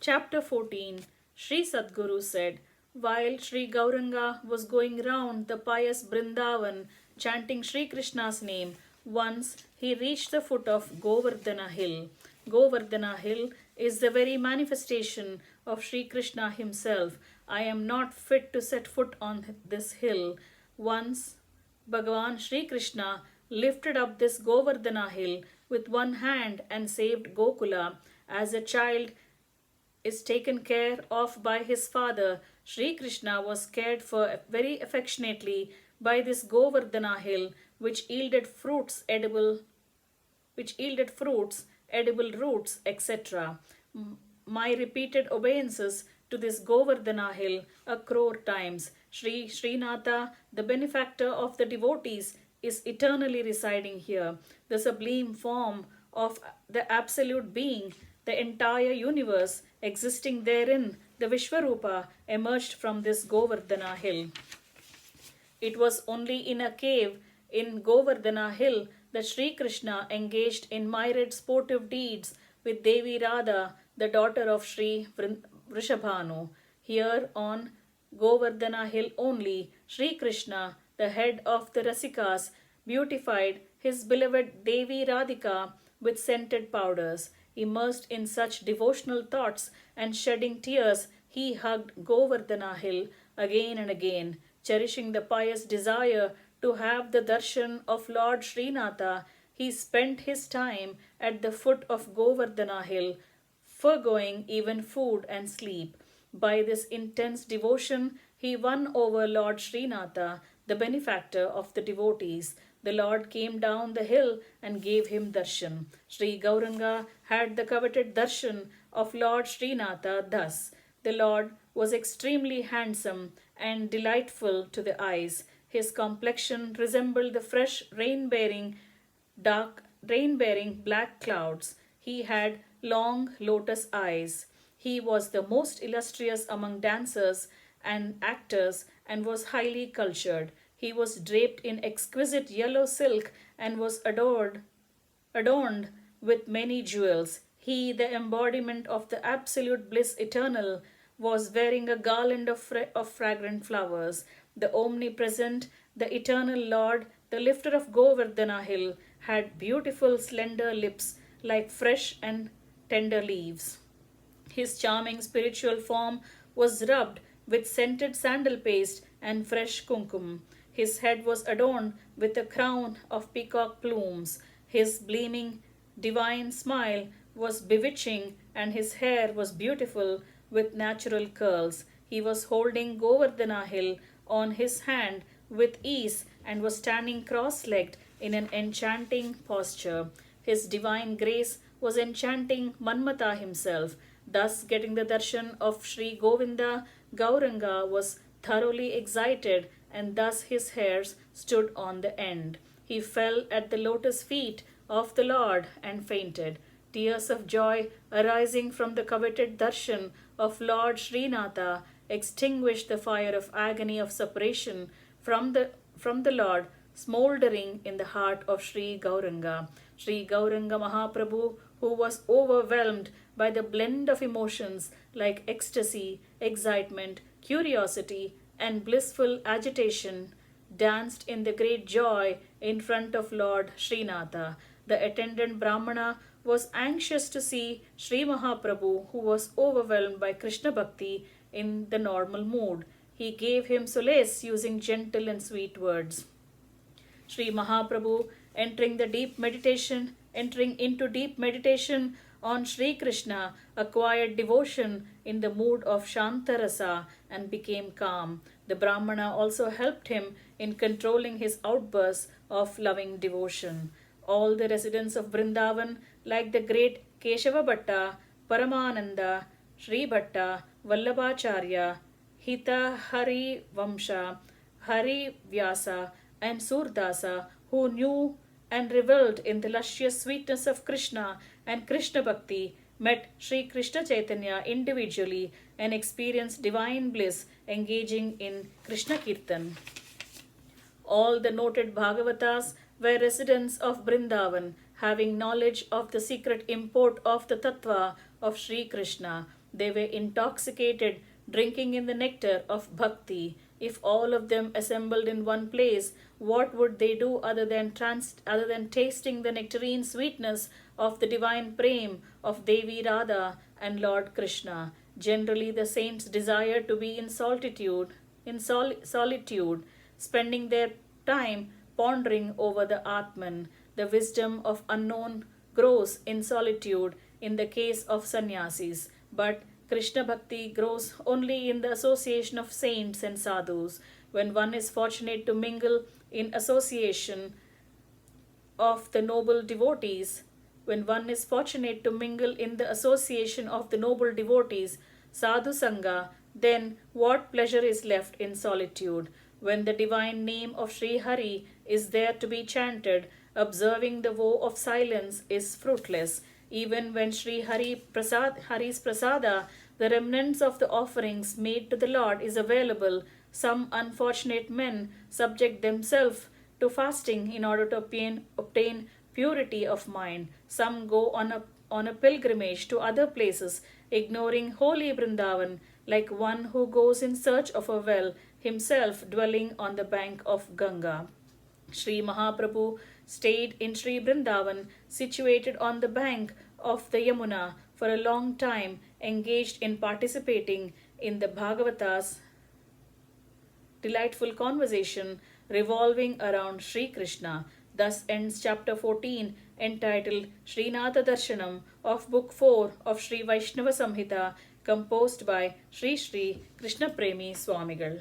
Chapter 14. Sri Sadguru said, while Sri Gauranga was going round the pious Brindavan chanting Sri Krishna's name, once he reached the foot of Govardhana Hill. Govardhana Hill is the very manifestation of Sri Krishna himself. I am not fit to set foot on this hill. Once Bhagavan Sri Krishna lifted up this Govardhana hill with one hand and saved Gokula. As a child is taken care of by his father, Sri Krishna was cared for very affectionately by this Govardhana hill, which yielded fruits, edible roots, etc. My repeated obeisances to this Govardhana hill a crore times. Shrinatha, the benefactor of the devotees, is eternally residing here. The sublime form of the absolute being, the entire universe existing therein, the Vishwarupa, emerged from this Govardhana hill. It was only in a cave in Govardhana hill that Sri Krishna engaged in myriad sportive deeds with Devi Radha, the daughter of Sri Vrishabhanu. Here on Govardhana hill only, Sri Krishna, the head of the Rasikas, beautified his beloved Devi Radhika with scented powders. Immersed in such devotional thoughts and shedding tears, he hugged Govardhana hill again and again, cherishing the pious desire to have the darshan of Lord Shrinatha. He spent his time at the foot of Govardhana hill, foregoing even food and sleep. By this intense devotion, he won over Lord Shrinatha, the benefactor of the devotees. The Lord came down the hill and gave him darshan. Sri Gauranga had the coveted darshan of Lord Shrinatha thus. The Lord was extremely handsome and delightful to the eyes. His complexion resembled the fresh rain-bearing black clouds. He had long lotus eyes. He was the most illustrious among dancers and actors and was highly cultured. He was draped in exquisite yellow silk and was adorned with many jewels. He, the embodiment of the absolute bliss eternal, was wearing a garland of fragrant flowers. The omnipresent, the eternal Lord, the lifter of Govardhana hill, had beautiful slender lips like fresh and tender leaves. His charming spiritual form was rubbed with scented sandal paste and fresh kumkum. His head was adorned with a crown of peacock plumes. His gleaming, divine smile was bewitching, and his hair was beautiful with natural curls. He was holding Govardhana hill on his hand with ease and was standing cross-legged in an enchanting posture. His divine grace was enchanting Manmata himself. Thus, getting the darshan of Sri Govinda, Gauranga was thoroughly excited, and thus his hairs stood on the end. He fell at the lotus feet of the Lord and fainted. Tears of joy arising from the coveted darshan of Lord Shrinatha extinguished the fire of agony of separation from the Lord smouldering in the heart of Sri Gauranga. Sri Gauranga Mahaprabhu, who was overwhelmed by the blend of emotions like ecstasy, excitement, curiosity, and blissful agitation, danced in the great joy in front of Lord Shrinatha. The attendant Brahmana was anxious to see Sri Mahaprabhu, who was overwhelmed by Krishna Bhakti in the normal mood. He gave him solace using gentle and sweet words. Sri Mahaprabhu, entering into deep meditation on Sri Krishna, acquired devotion in the mood of Shantarasa and became calm. The Brahmana also helped him in controlling his outbursts of loving devotion. All the residents of Vrindavan, like the great Keshava Bhatta, Paramananda, Sri Bhatta, Vallabhacharya, Hita Hari Vamsha, Hari Vyasa, and Surdasa, who knew and revelled in the luscious sweetness of Krishna and Krishna Bhakti, met Sri Krishna Chaitanya individually and experienced divine bliss engaging in Krishna Kirtan. All the noted Bhagavatas were residents of Brindavan, having knowledge of the secret import of the Tattva of Sri Krishna. They were intoxicated, drinking in the nectar of bhakti. If all of them assembled in one place, what would they do other than tasting the nectarine sweetness of the divine prem of Devi Radha and Lord Krishna? Generally, the saints desire to be in solitude, spending their time pondering over the Atman. The wisdom of unknown grows in solitude in the case of sannyasis, but Krishna Bhakti grows only in the association of saints and sadhus. When one is fortunate to mingle in association of the noble devotees, when one is fortunate to mingle in the association of the noble devotees, sadhu sangha, then what pleasure is left in solitude? When the divine name of Sri Hari is there to be chanted, observing the vow of silence is fruitless. Even when Hari's prasada, the remnants of the offerings made to the Lord, is available, some unfortunate men subject themselves to fasting in order to obtain purity of mind. Some go on a pilgrimage to other places, ignoring holy Vrindavan, like one who goes in search of a well, himself dwelling on the bank of Ganga. Sri Mahaprabhu stayed in Sri Vrindavan, situated on the bank of the Yamuna, for a long time, engaged in participating in the Bhagavatas delightful conversation revolving around Sri Krishna. Thus ends chapter 14, entitled Shrinatha Darshanam of Book 4 of Sri Vaishnava Samhita, composed by Sri Krishna Premi Swamigal.